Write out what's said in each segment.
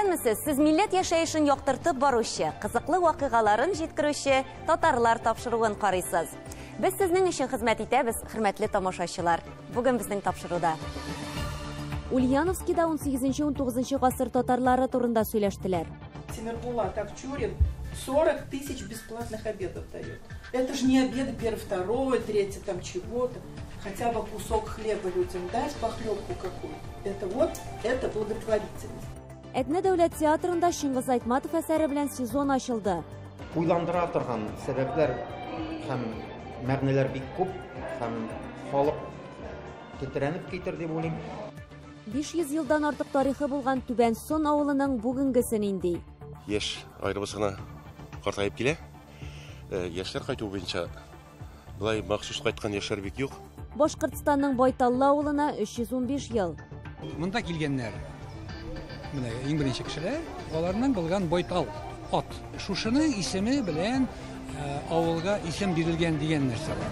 Исәнмесез, сез милләт яшәешен яктыртып баручы, кызыклы вакыйгаларын җиткерүче татарлар тапшыруын карыйсыз. Без сезнең өчен хезмәт итәбез, хөрмәтле тамашачылар. Бүген безнең тапшыруда Ульяновскида 18-19 гасыр татарлары турында сөйләштеләр. Тимирбулат Акчурин 40 тысяч бесплатных обедов дает. Это же не обеды первый, второй, третий там чего-то. Хотя бы кусок хлеба людям дать, похлебку какую-то. Это благотворительность. Әтнә дәүләт театрында Шыңгыз Айтматов әсәре белән сезон ачылды. Уйландыра торган сәбәпләр һәм мәгънәләр бик күп һәм халык тетрәнеп китер дип уйлыйм. 500 елдан артык тарихы булган Түбән Сон авылының бүгенгесен инде. Яшь аерыбызгына картайып килә. Яшьләр кайту буенча булай махсус кайткан яшьләр бик юк. Башкортстанның Байталлы авылына 315 ел. Монда килгәннәр. Менә иң беренче кешеләр, аларның булган Байтал ат. Шушының исеме белән авылга исем бирелгән дигән нәрсә бар.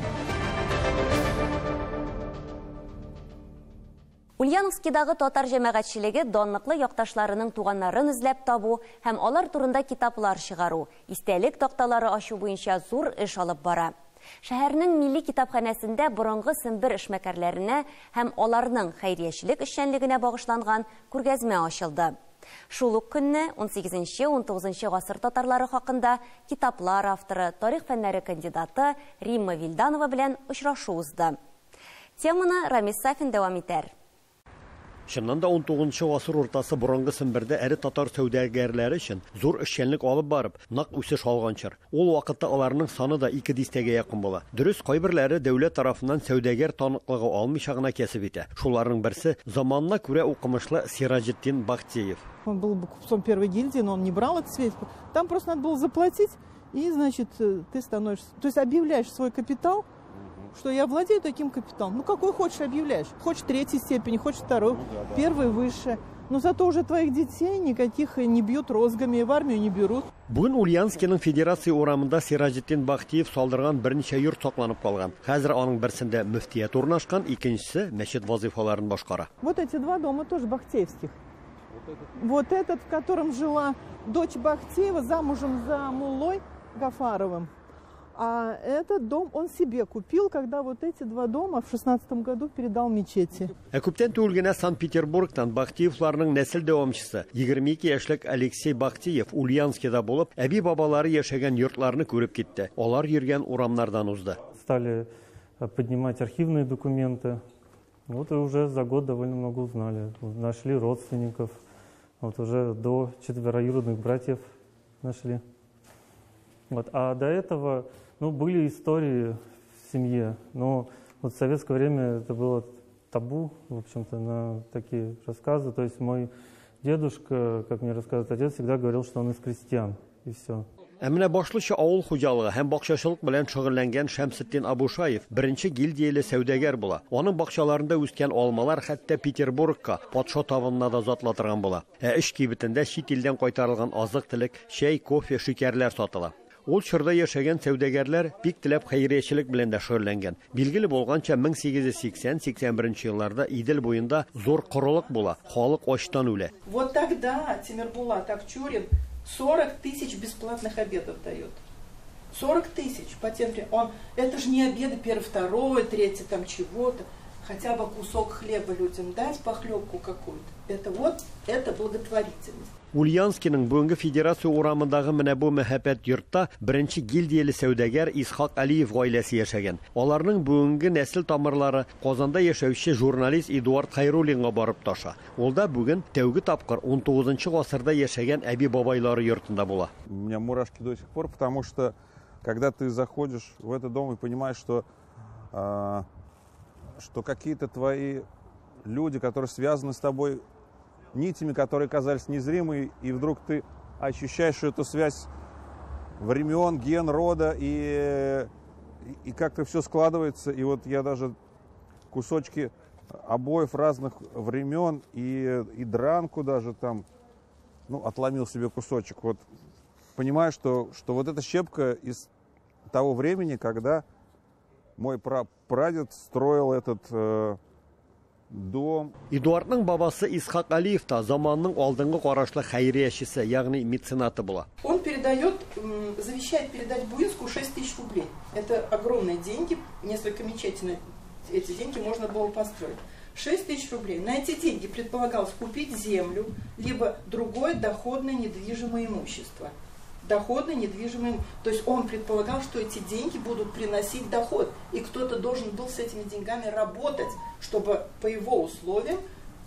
Ульяновскидагы татар җәмәгатьчелеге данлыклы якташларының туганнарын эзләп табу һәм алар турында китаплар чыгару, истәлек такталары ачу буенча зур эш алып бара. Шәһәрнең милли китапханәсендә борынгы сымбыр эшмәкәрләренә һәм аларның хәйриячелек эшчәнлегенә багышланган күргәзмә ачылды. Шул ук көнне 18-19 гасыр татарлары хакында китаплар авторы, тарих фәннәре кандидаты Римма Вильданова белән очрашу узды. Теманы Рамис Сафин дәвам итәр. Шуннан да 19 гасыр уртасы борынгы Сембердә эре татар сәүдәгәрләре өчен зур эшчәнлек алып барып, нак үсеш алганчыр. Ул вакытта аларның саны да 2 дистәгә якын була. Дөрес, кайберләре дәүләт тарафыннан сәүдәгәр таныклыгы алмыйча гына кәсеп итә. Шуларның берсе заманына күрә укымышлы Сираҗетдин Бахтиев. Он был бы купцом первой гильдии, но он не брал эту свечку. Там просто надо было заплатить, и, значит, ты становишься... То есть объявляешь свой капитал, что я владею таким капиталом. Ну, какой хочешь объявляешь. Хочешь третьей степени, хочешь второй, первый выше. Но зато уже твоих детей никаких не бьют розгами, в армию не берут. Бүген Ульяновскиның федерация урамында Сираҗетдин Бахтиев салдырган берничә йорт сакланып калган. Хәзер аның берсендә мөфтият урнашкан, икенчесе мәчет вазифаларын башкара. Вот эти два дома тоже бахтеевских. Вот этот, в котором жила дочь Бахтеева, замужем за муллой Гафаровым. А этот дом он себе купил, когда вот эти два дома в 16 году передал мечети. Күптән түгел генә Санкт-Петербургтан Бахтиевларның нәсел дәвамчысы 22 яшьлек Алексей Бахтиев Ульяновскида булып, әби бабалары яшәгән йортларны күреп китте. Алар йөргән урамнардан узды. Стали поднимать архивные документы. Вот и уже за год довольно много узнали. Нашли родственников. Вот уже до 4-юродных братьев нашли. Вот. А до этого были истории в семье, но вот в советское время это было табу, в общем-то, на такие рассказы. То есть мой дедушка, как мне рассказывает отец, всегда говорил, что он из крестьян, и все. Әмінә башлыча авыл хуҗалыгы һәм бакчачылык белән шөгыльләнгән Шәмсетдин Абушаев беренче гильдияле сәүдәгәр була. Аның бакчаларында үскән алмалар хәтта Петербургка, патша тавынына да затлатырган була. Эш кибетендә чит илдән кайтарылган азык-төлек, чәй, кофе, шикәрләр сатыла. Ул чорда яшәгән сәүдәгәрләр бик теләп хәйриячелек белән дә шөгыльләнгән. Билгеле булганча 1880-81 елларда Идел буенда зур корылык була, халык ачтан үлә. Вот тогда Тимирбулат Акчурин 40 тысяч бесплатных обедов дает. 40 тысяч по тем временам. Это же не обеды первый, второй, третий там чего-то. Хотя бы кусок хлеба людям дать, похлебку какую-то. Это благотворительность. Ульяновскиның бүгенге федерация урамындагы менә бу мәхәббәт йортта беренче гильдияле сәүдәгәр Исхак Алиев гаиләсе яшәгән. Аларның бүгенге нәсел тамырлары Казанда яшәүче журналист Эдуард Хайруллинга барып таша. Ул да бүген тәүге тапкыр 19 гасырда яшәгән әби бабайлары йортында була. У меня мурашки до сих пор, потому что когда ты заходишь в этот дом и понимаешь, что какие-то твои люди, которые связаны с тобой нитями, которые казались незримыми, и вдруг ты ощущаешь эту связь времен, ген, рода, и как-то все складывается. И вот я даже кусочки обоев разных времен и дранку даже там, отломил себе кусочек. Вот понимаю, что вот эта щепка из того времени, когда мой прадед строил до... Эдуардның бабасы Исхак Алиев та заманның алдыңғы карашлы хәйриячесе, ягъни меценаты була. Он завещает передать Буинску 6 тысяч рублей. Это огромные деньги, несколько мечетей на эти деньги можно было построить. 6 тысяч рублей. На эти деньги предполагалось купить землю, либо другое доходное недвижимое имущество. То есть он предполагал, что эти деньги будут приносить доход. И кто-то должен был с этими деньгами работать, чтобы по его условиям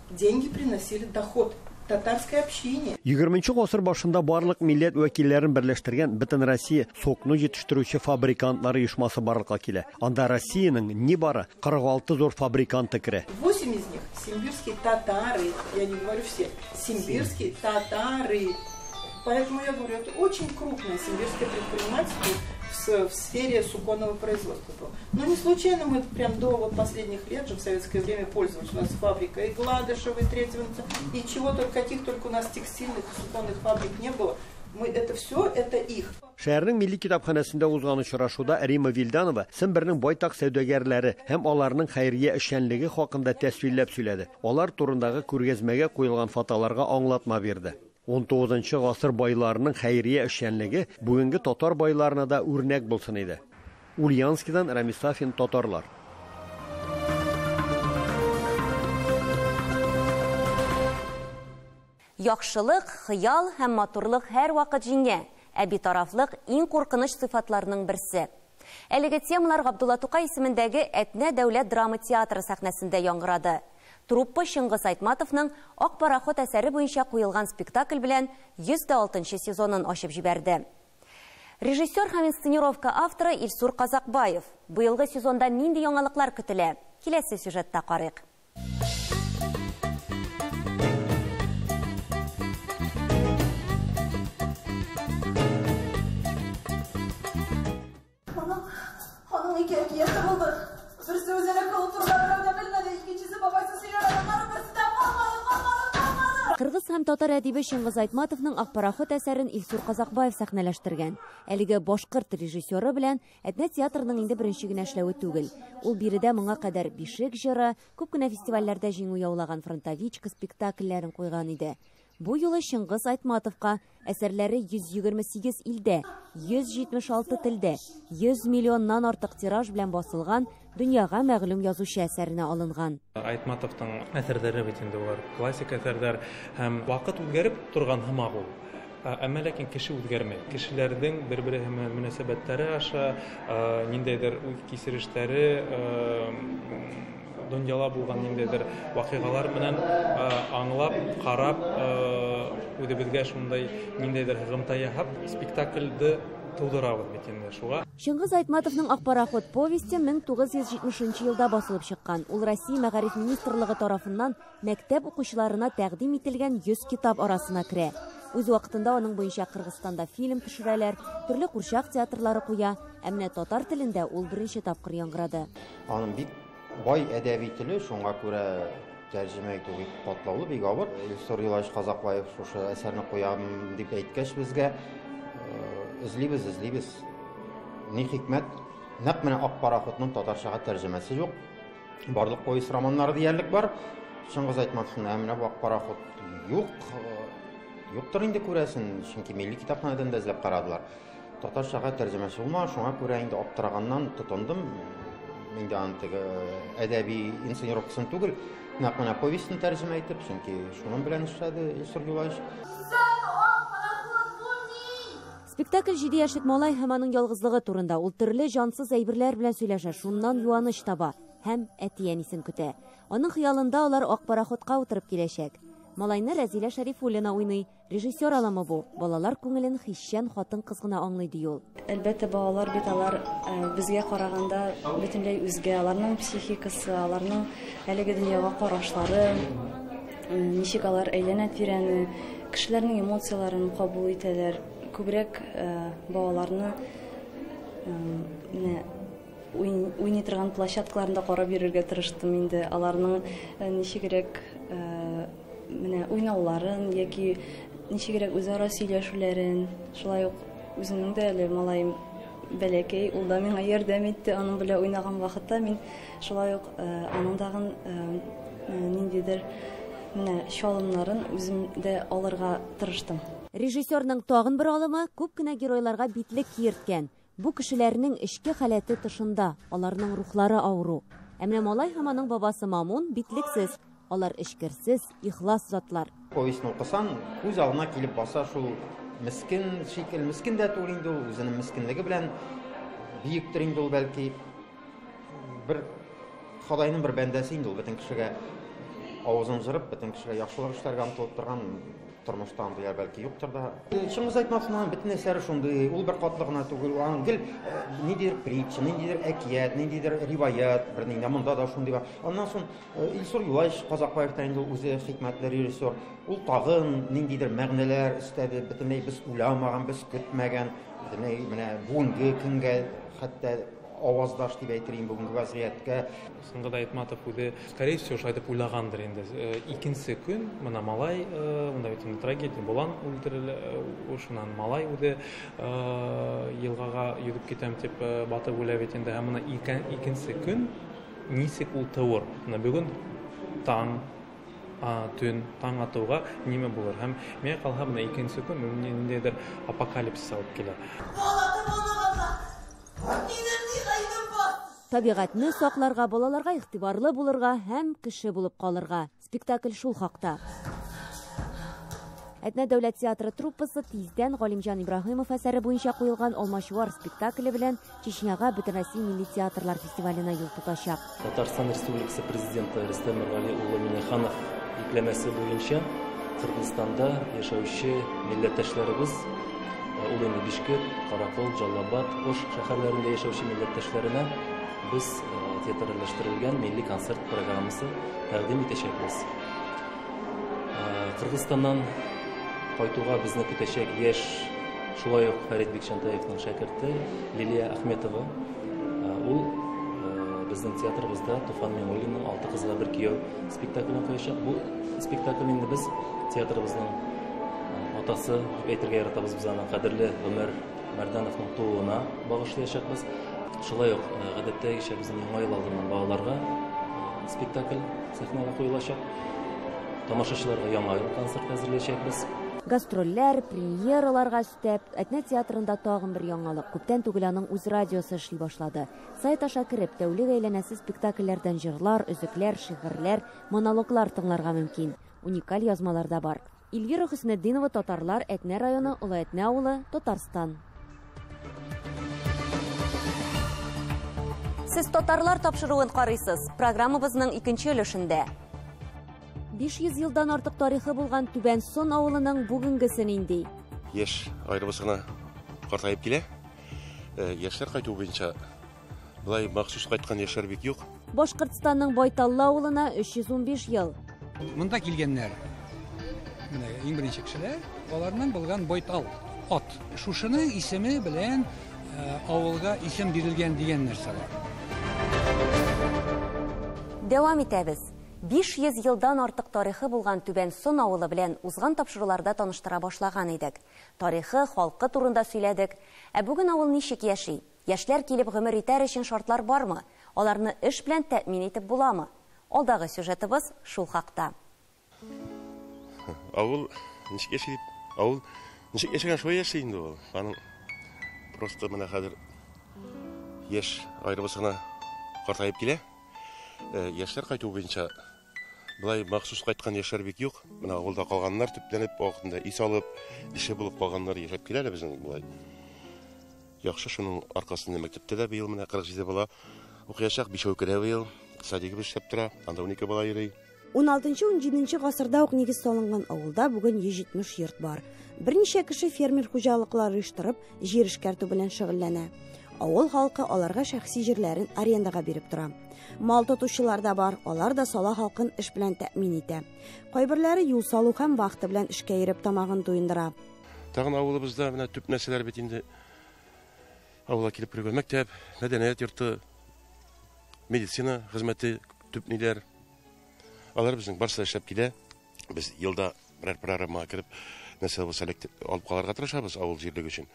деньги приносили доход. Татарское общение. 20-нчы гасыр башында барлык милләт вәкилләрен берләштергән Бөтен Россия сокну җитештерүче фабрикантлар оешмасы барлыкка килә. Анда Россиянең нибары 46 зур фабриканты керә. 8 из них симбирские татары, я не говорю все, симбирские татары. Поэтому я говорю, это очень крупное симбирское предпринимательство в сфере суконного производства. Но не случайно мы прям до последних лет же в советское время пользовались. У нас фабрика и Гладышева, и Третьевница, и каких только у нас текстильных и суконных фабрик не было. Это их. Шәһәрнең милли китапханәсендә узган очрашуда Рима Вильданова Сембернең байтак сәүдәгәрләре һәм аларның хәйрия эшчәнлеге хакында тәсвирләп сөйләде. Алар турындагы күргәзмәгә куелган фотоларга аңлатма бирде. 19-нчы гасыр байларының хәйрия эшчәнлеге бүгенге татар байларына да үрнәк булсын иде. Ульяновскидан Рамис Сафин, татарлар. Яхшылык, хыял һәм матурлык һәр вакыт җиңә. Ә битарафлык иң куркыныч сыйфатларының берсе. Әлеге темалар Габдулла Тукай исемендәге Әтнә дәүләт драма театры сәхнәсендә яңгырады. Труппа Шыңгыз Айтматовның Ак пароход әсәре буенча куелган спектакль белән 106-нчы сезонын ачып җибәрде. Режиссер һәм инсценировка авторы Илсур Казакбаев. Быелгы сезонда нинди яңалыклар көтелә? Киләсе сюжетта карыйк. Ханың ике әкияте булды. Берсе үзенә кылып торган да белмәде, икенчесе бабасы сөйләгән, берсе дә калмады. Кыргыз һәм татар әдибе Шыңгыз Айтматовның Ак пароход әсәрен Илсур Казакбаев сәхнәләштергән. Әлеге башкорт режиссеры белән Әтнә театрының инде беренче генә эшләве түгел. Ул биредә моңа кадәр Бишек җыры, күп кенә фестивальләрдә җиңү яулаган Фронтовичка спектакльләрен куйган иде. Бу юлы Шыңгыз Айтматовка әсәрләре 128 илдә, 176 телдә, 100 миллионнан артык тираж белән басылган дөньяга мәгълүм язучы әсәренә алынган. Айтматовның әсәрләре бит инде улар классик әсәрләр һәм вакыт үзгәреп торган һымак ул. Әмма ләкин кеше үзгәрмәй. Кешеләрнең бер-бере мөнәсәбәтләре аша ниндәйдер кисерештәре дөньяла булган ниндәйдер вакыйгалар белән аңлап, карап, үзебезгә шундай ниндәйдер хезмәт яһап, спектакльдә тудырабыз бит инде шуга. Шыңгыз Айтматовның Ак пароход повесте 1970 елда басылып чыккан. Ул Россия Мәгариф министрлыгы тарафыннан мәктәп укучыларына тәкъдим ителгән 100 китап арасына керә. Үз вакытында аның буенча Кыргызстанда фильм төшерәләр, төрле курчак театрлары куя, ә менә татар телендә ул беренче тапкыр яңгырады. Аның бик бай әдәби теле, шуңа күрә тәрҗемә итү бик катлаулы, бик авыр. Илсур Казакбаев шушы әсәрне куям дип әйткәч безгә, эзлибез. Ни хикмәт, нәкъ менә Ак пароходның татарчага тәрҗемәсе юк. Барлык повесть романнары диярлек бар. Шыңгыз Айтматовның әминә Ак пароход юктыр инде күрәсен, чөнки милли китапханәдән дә эзләп карадылар. Татарчага тәрҗемәсе булма, шуңа күрә инде аптыраганнан тотындым. Инде антыгы әдәби инсценировкасын түгел, нәкъ менә повестьны тәрҗемә итеп, чөнки шуның белән эшләде Илсур Юлаевич. Спектакль 7 яшьлек малай һәм аның ялгызлыгы турында. Ул төрле җансыз әйберләр белән сөйләшә, шуннан юаныч таба һәм әти-әнисен көтә. Аның хыялында алар Ак пароходка утырып киләчәк. Малайны Рәзилә Шәрифуллина уйный. Режиссер аламы бу? Балалар күңелен хисчән хатын-кыз гына аңлый ди ул. Әлбәттә, балалар бит алар безгә караганда бөтенләй үзгә, аларның психикасы, аларның әлеге дөньяга карашлары, ничек алар әйләнә-тирәне, кешеләрнең эмоцияларын кабул итәләр. Күбрәк балаларны уйный торган площадкаларында карап йөрергә тырыштым инде. Аларның ничегрәк менә уйнауларын яки ничегрәк үзара сөйләшүләрен, шулай ук үземнең дә әле малаем бәләкәй, ул да миңа ярдәм итте. Аның белән уйнаган вакытта мин шулай ук аның дагы ниндидер менә чалымнарын үзем дә алырга тырыштым. Режиссерның тагын бер алымы күп кенә геройларга битлек киерткән. Бу кешеләрнең эчке халәте тышында, аларның рухлары авыру. Әмма малай һәм аның бабасы Мамун битлексез, алар эчкерсез, ихлас затлар. Повестьны укысаң, күз алдына килеп баса шул мискин шикел, мискин дә түгел инде ул, үзенең мискинлеге белән биектер инде ул бәлки. Бер Ходайның бер бәндәсе инде ул, бөтен кешегә авызын җырып, бөтен кешегә яхшылык эшләргә омтылып торган тормыштан дияр бәлки юктыр да. Чыңгыз Айтматовның бөтен әсәре шундый, ул бер катлы гына түгел, аның гел ниндидер притча, ниндидер әкият, ниндидер риваят, бер нинди монда да шундый бар. Аннан соң Илсур Юлаевич Казакбаев та инде үзе хикмәтле режиссер. Ул тагын ниндидер мәгънәләр өстәде, бөтенләй без уйламаган, без көтмәгән, бөтенләй менә бүгенге көнгә хәтта аваздаш дип әйтергә бүгенге вазгыятькә. Сыңгыда Айтматов үзе, скорее всего, шулай дип уйлагандыр инде. Икенче көн менә малай, монда бит трагедия булган, үлтерелә, шуннан малай үзе елгага йөреп китәм дип батып уйлап бит инде. Һәм менә икенче көн нисек ул тауыр. Менә бүген таң төн таң атуга ниме булыр? Һәм миңа калса менә икенче көн ниндидер апокалипсис алып килә. Табигатьне сакларга, балаларга игътибарлы булырга һәм кеше булып калырга. Спектакль шул хакта. Әтнә дәүләт театры труппасы тиздән Галимҗан Ибраһимов әсәре буенча куелган Алмачуар спектакле белән Чечняга Бөтенроссия милли театрлар фестиваленә юл тотачак. Татарстан Республикасы президенты Рөстәм Миңнеханов улы Миңнеханов ипләмәсе буенча Кыргызстанда яшәүче милләттәшләребез, ул инде Бишкек, Каракол, Жаллабад, Ош шәһәрләрендә яшәүче милләттәшләренә biz театралаштырылган милли концерт программасы тәкъдим итәчәкбез. Кыргызстаннан кайтуга безне көтәчәк яшь, шулай ук Фәрит Бикчәнтаевның шәкерте Лилия Ахметова. Ул безнең театрыбызда Туфан Миңнуллинның «Алты кызга бер кияү» спектаклен куячак. Бу спектакль инде без театрыбызның атасы дип әйтергә яратабыз, без аның кадерле Өмәр Мәрдәновның тууына багышлаячакбыз. Шулай ук гадәттәгечә безнең яңа ел алдыннан балаларга спектакль сәхнәгә куелачак. Тамашачыларга яңа ел концерт әзерләячәкбез. Гастрольләр, премьераларга өстәп, Әтнә театрында тагын бер яңалык. Күптән түгел аның үз радиосы эшли башлады. Сайт аша кереп, тәүлек әйләнәсе спектакльләрдән җырлар, өзекләр, шигырьләр, монологлар тыңларга мөмкин. Уникаль язмалар да бар. Эльвира Хөснетдинова, Татарлар, Әтнә районы, Олы Әтнә авылы, Татарстан. Сез татарлар тапшыруын карыйсыз. Программабызның икенче өлешендә. 500 елдан артык тарихы булган Түбән Сон авылының бүгенгесе нинди? Яшь аерыбызгына картайып килә. Яшьләр кайту буенча булай махсус кайткан яшьләр бик юк. Башкортстанның Байталлы авылына 315 ел. Монда килгәннәр. Менә иң беренче кешеләр, аларның булган Байтал ат. Шушының исеме белән авылга исем бирелгән дигән нәрсә бар. Дәвам итәбез. 500 елдан артык тарихы булган Түбән Сон авылы белән узган тапшыруларда таныштыра башлаган идек. Тарихы, халкы турында сөйләдек. Бүген авыл ничек яши? Яшьләр килеп гомер итәр өчен шартлар бармы? Аларны эш белән тәэмин итеп буламы? Алдагы сюжетыбыз шул хакта. Авыл ничек яши? Авыл ничек яшәгән шулай яши инде ул. Аның просто менә хәзер яшь аерыбызгына картайып килә. Яшьләр кайту буенча булай махсус кайткан яшьләр бик юк. Менә авылда калганнар төпләнеп, вакытында ис алып, ише булып калганнар яшәп киләләр безнең булай. Яхшы шуның аркасында мәктәптә дә быел менә 47 бала укыячак, 5 укыда быел садигы эшләп тора, анда 12 бала йөри. 16-17 гасырда ук нигез салынган авылда бүген 170 йорт бар. Берничә кеше фермер хуҗалыклары оештырып, җир эшкәртү белән шөгыльләнә. Авыл халкы аларга шәхси җирләрен арендага биреп тора. Мал тотучылар да бар, алар да сала халкын эш белән тәэмин итә. Кайберләре юл салу һәм вакыты белән эшкә йөреп тамагын туендыра. Тагын авылыбызда менә төп нәрсәләр бит инде. Авылга килеп кергән мәктәп, мәдәният йорты, медицина хезмәте төп ниләр. Алар безнең барсы эшләп килә. Без елда берәр программа кереп, нәрсә булса алып калырга тырышабыз авыл җирлеге өчен.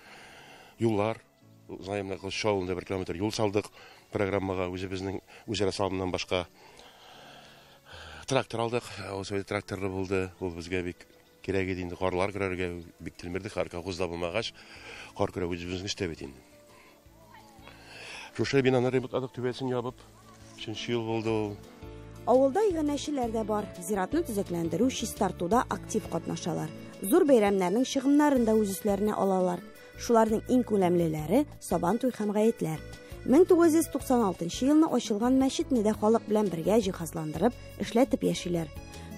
Юллар, Заемна Кылыч авылында 1 километр юл салдык. Программага үзебезнең үзара салымнан башка трактор алдык. Осы тракторлы булды. Ул безгә бик кирәк иде инде. Карлар көрәргә бик телмерде. Харка кузда булмагач, кар көрә үзебезнең эштә бит инде. Шушы бинаны ремонтладык, түбәсен ябып, 3 ел булды ул. Авылда иганәчеләр дә бар. Зиратны төзекләндерү, чистартуда актив катнашалар. Зур бәйрәмнәрнең чыгымнарын да үз өсләренә алалар. Шуларның иң күләмлеләре Сабан туй һәм гаетләр. 1996 елны ачылган мәчетне дә халык белән бергә җиһазландырып, эшләтеп яшиләр.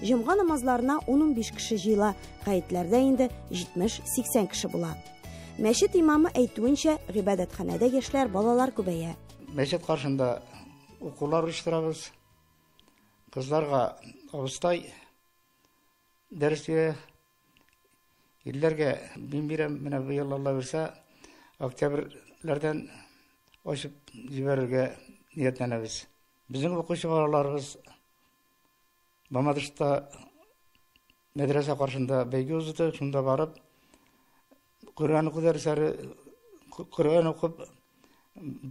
Җомга намазларына 15 кеше җыела, гаетләрдә инде 70-80 кеше була. Мәчет имамы әйтүенчә, гыйбадәтханәдә яшьләр, балалар күбәя. Мәчет каршында укулар оештырабыз. Кызларга авыстай дәрес бирә. Ирләргә мин бирәм, менә быел Алла бирсә, октябрьләрдән ачып җибәрергә ниятләнәбез. Безнең укучы балаларыбыз Мамадышта мәдрәсә каршында бәйге узды, шунда барып Коръән уку дәресләре, Коръән укып,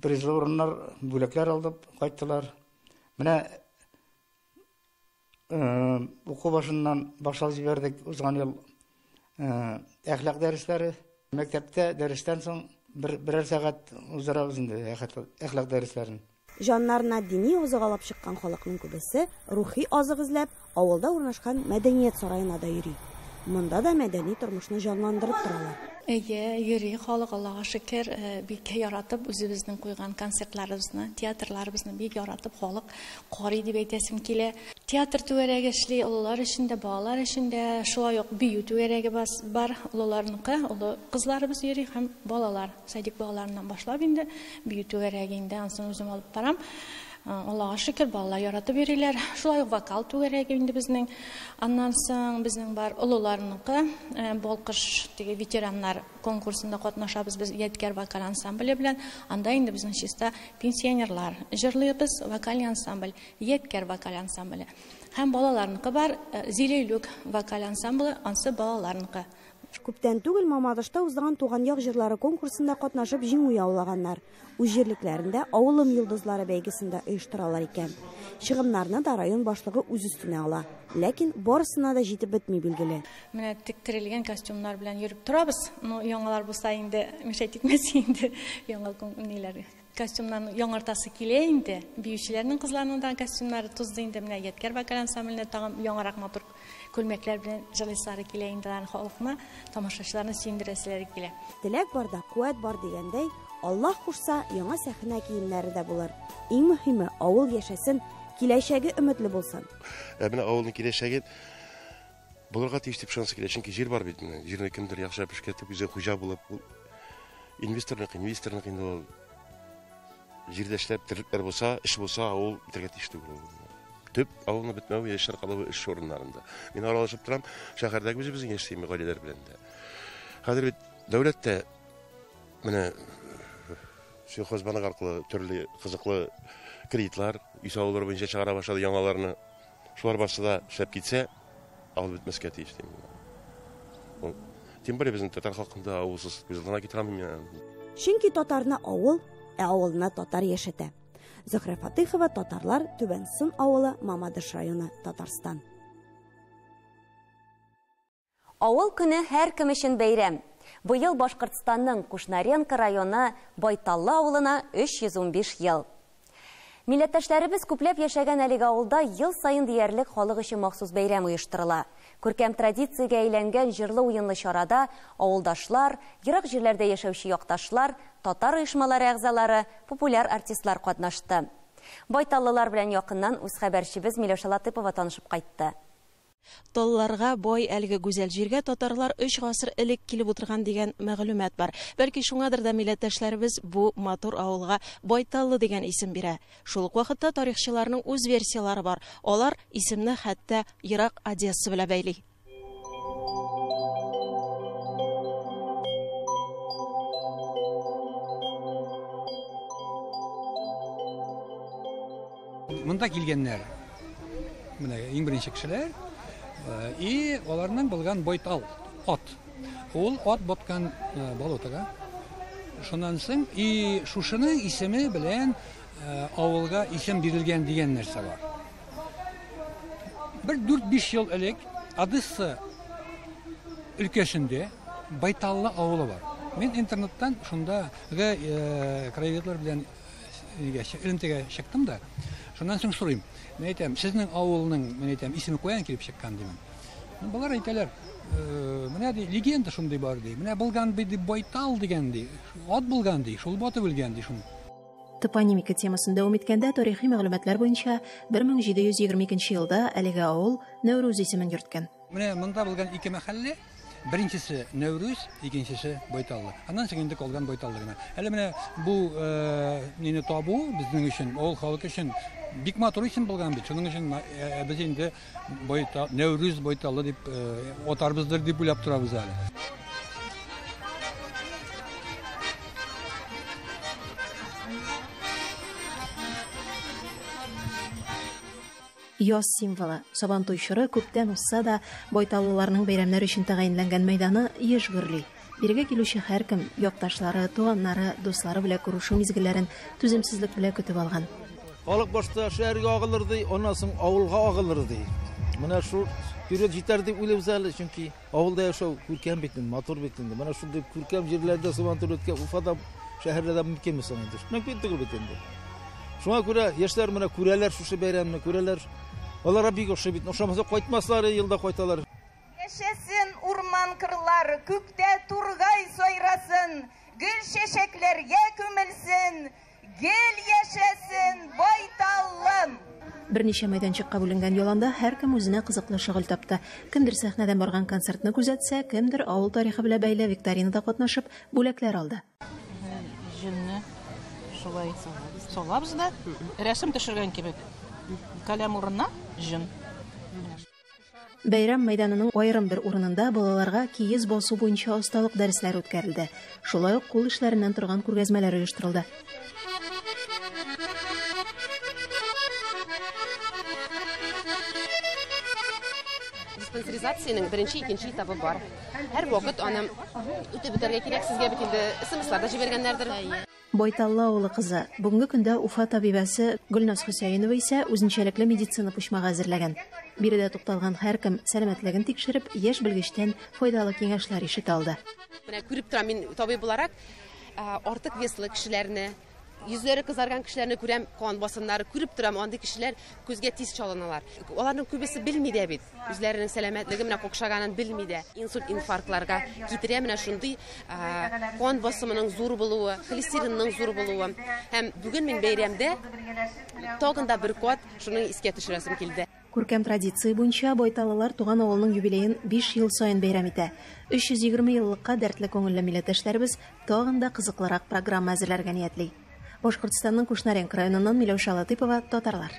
призлы урыннар, бүләкләр алдып кайттылар. Менә уку башыннан башлап җибәрдек узган ел әхлак дәресләре. Мәктәптә дәрестән соң берәр сәгать узарабыз инде әхлак дәресләрен. Жаннарына дини азык алып чыккан халыкның күбесе рухи азык эзләп авылда урнашкан мәдәният сараена да йөри. Монда да мәдәни тормышны җанландырып торалар. Йөри халык, Аллага шөкер, бик яратып үзебезнең куйган концертларыбызны, театрларыбызны бик яратып халык карый дип әйтәсем килә. Театр түгәрәге эшли, олылар өчен дә, балалар өчен дә, шулай ук бию түгәрәге бар, олыларныкы, олы кызларыбыз йөри һәм балалар, садик балаларыннан башлап инде бию түгәрәге инде ансын үзем алып барам. Аллага шөкер, балалар яратып йөриләр. Шулай ук вокал түгәрәге инде безнең. Аннан соң безнең бар олыларныкы, Балкыш теге ветераннар конкурсында катнашабыз без Яткәр вокал ансамбле белән. Анда инде безнең чиста пенсионерлар җырлыйбыз, вокал ансамбль, Яткәр вокал ансамбле. Һәм балаларныкы бар, Зилейлүк вокал ансамбле, ансы балаларныкы. Күптән түгел Мамадышта узган туган як җырлары конкурсында катнашып җиңү яулаганнар. Үз җирлекләрендә авылым йолдызлары бәйгесендә оештыралар икән. Чыгымнарны да район башлыгы үз үстенә ала. Ләкин барысына да җитеп бетми билгеле. Менә тиктерелгән костюмнар белән йөреп торабыз. Яңалар булса инде мишәт итмәс инде. Яңа ниләр костюмнарны яңартасы килә инде. Биючеләрнең кызларының да костюмнары тузды инде. Менә Яткәр вокал ансамблендә тагын яңарак матур күлмәкләр белән җылыслары килә инде, халыкны, тамашачыларны сөендерәселәре килә. Теләк бар да куәт бар дигәндәй, Аллаһ кушса, яңа сәхнә киемнәре дә булыр. Иң мөһиме, авыл яшәсен, киләчәге өметле булсын. Менә авылның киләчәге булырга тиеш дип шансы килә, чөнки җир бар бит менә. Җирне кемдер яхшырак эшкәртеп, үзе хуҗа булып, инвесторлык инде ул җирдә эшләп тирлекләр булса, эш булса, авыл битәргә тиеш түгел. Төп авылны бетмәү яшьләр калыбы эш урыннарында. Мин аралашып торам, шәһәрдәге безнең яшьләр гаиләләр белән дә. Хәзер бит дәүләттә менә сельхозбанк аркылы төрле кызыклы кредитлар, үй салулар буенча чыгара башлады яңаларны. Шулар барсада эшләп китсә, авыл бетмәскә тиеш дим. Тем более безнең татар халкында авылсыз күзләргә китерәм мин. Чөнки татарны авыл, авылны татар яшәтә. Зөһрә Фатыйхова, татарлар, Түбәнсын авылы, Мамадыш районы, Татарстан. Авыл көне һәр кем өчен бәйрәм. Быел Башкортстанның Кушнаренко районы Байталлы авылына 315 ел. Милләттәшләребез күпләп яшәгән әлеге авылда ел сайын диярлек халык өчен махсус бәйрәм оештырыла. Күркәм традициягә әйләнгән җырлы уенлы чарада авылдашлар, ерак җирләрдә яшәүче якташлар, татар оешмалары әгъзалары, популяр артистлар катнашты. Байталлылар белән якыннан үз хәбәрчебез Миләүшә Латыпова танышып кайтты. Талларга бай әлеге гүзәл җиргә татарлар 3 гасыр элек килеп утырган дигән мәгълүмат бар. Бәлки шуңадыр да милләттәшләребез бу матур авылга Байталлы дигән исем бирә. Шул ук вакытта тарихчыларның үз версиялары бар. Алар исемне хәтта ерак Одесса белән бәйли. Монда килгәннәр. Менә иң беренче кешеләр и аларның булган Байтал ат. Ул ат баткан болотага Шуннан соң и шушының исеме белән авылга исем бирелгән дигән нәрсә бар. Бер 4-5 ел элек Одесса өлкәсендә Байталлы авылы бар. Мен интернеттан шунда краеведлар белән элемтәгә чыктым да. Шуннан соң сорыйм. Мен әйтәм, сезнең авылның, мен әйтәм, исеме каян килеп чыккан димән. Булар әйтәләр, менә легенда шундый бар ди. Менә булган ди Байтал дигән ди. Ат булган ди, шул баты белгән ди шуны. Топонимика темасын дәвам иткәндә тарихи мәгълүматлар буенча 1722 елда әлеге авыл Нәүрүз исемен йөрткән. Менә монда булган ике мәхәллә, беренчесе Нәүрүз, икенчесе Байталлы. Аннан соң инде калган Байталлы гына. Әле менә бу мине табу безнең өчен, авыл халкы өчен бик матур исем булган бит. Шуның өчен без инде Нәүрүз Байталлы дип атарбыздыр дип уйлап торабыз әле. Яз символы, Сабантуй чоры күптән узса да, байталлыларның бәйрәмнәр өчен тәгаенләнгән мәйданы еш гөрли. Бирегә килүче һәркем якташлары, туганнары, дуслары белән күрешү мизгелләрен түземсезлек белән көтеп алган. Халык башта шәһәргә агылыр ди, аннан соң авылга агылыр ди. Менә шул период җитәр дип уйлыйбыз әле, чөнки авылда яшәү күркәм бит, матур бит инде. Менә шундый күркәм җирләрдә Сабантуй үткән Уфада шәһәрдә мөмкин мисалында. Мөмкин түгел бит инде. Шуңа күрә яшьләр менә күрәләр шушы бәйрәмне, күрәләр. Аларга бик ошый бит. Ошамаса кайтмаслары елда кайталар. Яшәсен урман кырлар, күктә тургай сайрасын, гөл чәчәкләргә күмелсен, гел яшәсен Байталлым. Берничә мәйданчыкка бүленгән яланда һәркем үзенә кызыклы шөгыль тапты. Кемдер сәхнәдән барган концертны күзәтсә, кемдер авыл тарихы белән бәйле викторинада катнашып, бүләкләр алды. Җинне шулай салабыз да, рәсем төшергән кебек. Каләм урынына җин. Бәйрәм мәйданының аерым бер урынында балаларга киез басу буенча осталык дәресләре үткәрелде. Шулай ук кул эшләреннән торган күргәзмәләр оештырылды. Диспансеризациянең беренче, икенче этабы бар. Һәр вакыт аны үтеп бетәргә кирәк, сезгә бит инде СМСларда җибәргәннәрдер. Байталлы авылы кызы. Бүгенге көндә Уфа табибасы Гөлназ Хөсәенова исә үзенчәлекле медицина почмагы әзерләгән. Биредә тукталган һәркем сәламәтлеген тикшереп, яшь белгечтән файдалы киңәшләр ишетә алды. Менә күреп торам мин табиб буларак, артык веслы кешеләрне, йөзләре кызарган кешеләрне күрәм, кан басымнары күреп торам, андый кешеләр күзгә тиз чалыналар. Аларның күбесе белми дә бит, үзләренең сәламәтлеге менә кокшаганын белми дә. Инсульт, инфарктларга китерә менә шундый кан басымының зур булуы, холестеринның зур булуы. Һәм бүген мин бәйрәмдә тагында бер кат шуның искә төшерәсем килде. Күркәм традиция буенча байталлылар туган авылның юбилеен 5 ел саен бәйрәм итә. 320 еллыкка дәртле күңелле милләттәшләребез тагында кызыклырак программа әзерләргә ниятли. Башкортстанның Кушнаренк районыннан Миләүшә Латыйпова, татарлар.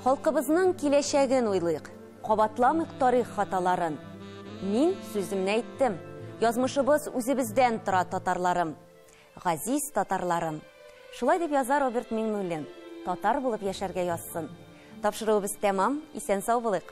Халкыбызның киләчәген уйлыйк, кабатламыйк тарих хаталарын. Мин сүземне әйттем. Язмышыбыз үзебездән тора, татарларым. Газиз татарларым. Шулай дип яза Роберт Миңнуллин. Татар булып яшәргә язсын. Тапшыруыбыз тәмам, исән сау булыйк.